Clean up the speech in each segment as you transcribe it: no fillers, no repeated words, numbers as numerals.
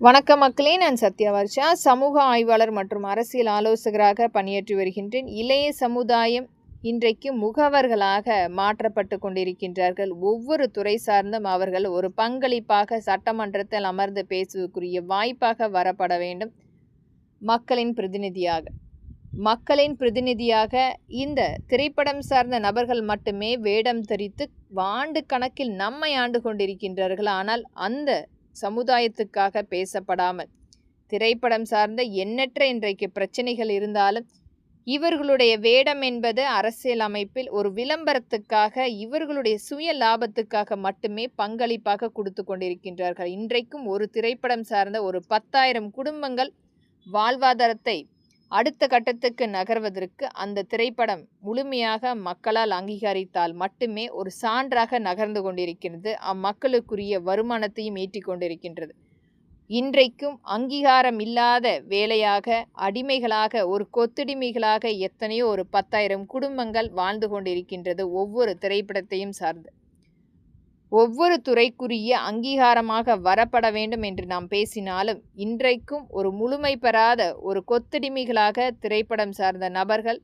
வணக்கம் மக்களே, நான் சத்யா வர்ஷா. சமூக ஆய்வாளர் மற்றும் அரசியல் ஆலோசகராக பணியாற்றி வருகின்றேன். இளைய சமுதாயம் இன்றைக்கு முகவர்களாக மாற்றப்பட்டு கொண்டிருக்கின்றார்கள். ஒவ்வொரு துறை சார்ந்தும் அவர்கள் ஒரு பங்களிப்பாக சட்டமன்றத்தில் அமர்ந்து பேசுவதற்குரிய வாய்ப்பாக வரப்பட வேண்டும். மக்களின் பிரதிநிதியாக இந்த திரைப்படம் சார்ந்த நபர்கள் மட்டுமே வேடம் தரித்து ஆண்டு கணக்கில் நம்மை ஆண்டு கொண்டிருக்கின்றார்கள். ஆனால் அந்த சமுதாயத்துக்காக பேசப்படாமல் திரைப்படம் சார்ந்த எண்ணற்ற இன்றைக்கு பிரச்சனைகள் இருந்தாலும் இவர்களுடைய வேடம் என்பது அரசியல் அமைப்பில் ஒரு விளம்பரத்துக்காக, இவர்களுடைய சுய லாபத்துக்காக மட்டுமே பங்களிப்பாக கொடுத்து கொண்டிருக்கின்றார்கள். இன்றைக்கும் ஒரு திரைப்படம் சார்ந்த ஒரு 10,000 குடும்பங்கள் வாழ்வாதாரத்தை அடுத்த கட்டத்துக்கு நகர்வதற்கு அந்த திரைப்படம் முழுமையாக மக்களால் அங்கீகரித்தால் மட்டுமே ஒரு சான்றாக நகர்ந்து கொண்டிருக்கிறது. அம்மக்களுக்குரிய வருமானத்தையும் ஈட்டிக் கொண்டிருக்கின்றது. இன்றைக்கும் அங்கீகாரம் இல்லாத வேலையாக, அடிமைகளாக, ஒரு கொத்தடிமைகளாக எத்தனையோ ஒரு 10,000 குடும்பங்கள் வாழ்ந்து கொண்டிருக்கின்றது. ஒவ்வொரு திரைப்படத்தையும் சார்ந்து ஒவ்வொரு துறைக்குரிய அங்கீகாரமாக வரப்பட வேண்டும் என்று நாம் பேசினாலும் இன்றைக்கும் ஒரு முழுமை பெறாத ஒரு கொத்தடிமைகளாக திரைப்படம் சார்ந்த நபர்கள்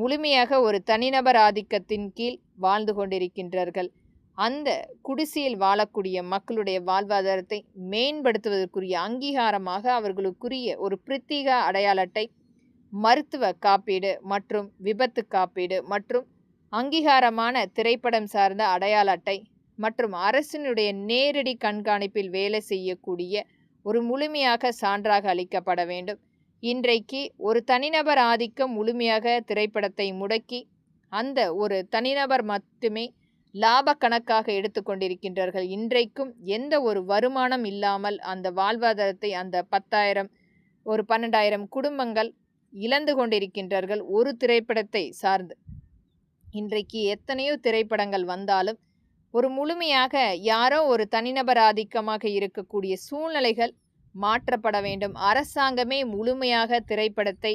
முழுமையாக ஒரு தனிநபர் ஆதிக்கத்தின் கீழ் வாழ்ந்து கொண்டிருக்கின்றார்கள். அந்த குடிசையில் வாழக்கூடிய மக்களுடைய வாழ்வாதாரத்தை மேம்படுத்துவதற்குரிய அங்கீகாரமாக அவர்களுக்குரிய ஒரு பிரத்யேக அடையாள அட்டை, மருத்துவ காப்பீடு மற்றும் விபத்து காப்பீடு மற்றும் அங்கீகாரமான திரைப்படம் சார்ந்த அடையாள அட்டை மற்றும் அரசினுடைய நேரடி கண்காணிப்பில் வேலை செய்யக்கூடிய ஒரு முழுமையாக சான்றாக அளிக்கப்பட வேண்டும். இன்றைக்கு ஒரு தனிநபர் ஆதிக்கம் முழுமையாக திரைப்படத்தை முடக்கி அந்த ஒரு தனிநபர் மட்டுமே லாப கணக்காக எடுத்துக்கொண்டிருக்கின்றார்கள். இன்றைக்கும் எந்த ஒரு வருமானம் இல்லாமல் அந்த வாழ்வாதாரத்தை அந்த 10,000 ஒரு 12,000 குடும்பங்கள் இழந்து கொண்டிருக்கின்றார்கள் ஒரு திரைப்படத்தை சார்ந்து. இன்றைக்கு எத்தனையோ திரைப்படங்கள் வந்தாலும் ஒரு முழுமையாக யாரோ ஒரு தனிநபர் ஆதிக்கமாக இருக்கக்கூடிய சூழ்நிலைகள் மாற்றப்பட வேண்டும். அரசாங்கமே முழுமையாக திரைப்படத்தை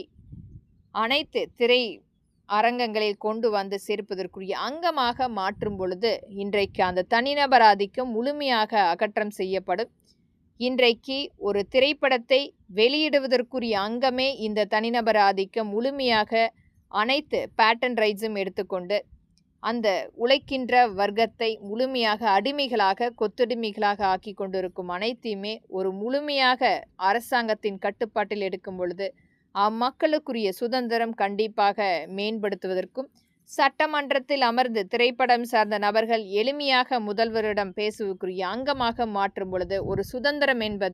அனைத்து திரை அரங்கங்களில் கொண்டு வந்து சேர்ப்பதற்குரிய அங்கமாக மாற்றும் பொழுது இன்றைக்கு அந்த தனிநபர் ஆதிக்கம் முழுமையாக அகற்றம் செய்யப்படும். இன்றைக்கு ஒரு திரைப்படத்தை வெளியிடுவதற்குரிய அங்கமே இந்த தனிநபர் ஆதிக்கம் முழுமையாக அனைத்து பேட்டன் ரைட்ஸும் எடுத்துக்கொண்டு அந்த உழைக்கின்ற வர்க்கத்தை முழுமையாக அடிமைகளாக, கொத்தடிமைகளாக ஆக்கி கொண்டிருக்கும் அனைத்தையுமே ஒரு முழுமையாக அரசாங்கத்தின் கட்டுப்பாட்டில் எடுக்கும் பொழுது அம்மக்களுக்குரிய சுதந்திரம் கண்டிப்பாக மேம்படுத்துவதற்கும், சட்டமன்றத்தில் அமர்ந்து திரைப்படம் சார்ந்த நபர்கள் எளிமையாக முதல்வரிடம் பேசுவதற்குரிய அங்கமாக மாற்றும் பொழுது ஒரு சுதந்திரம் என்பது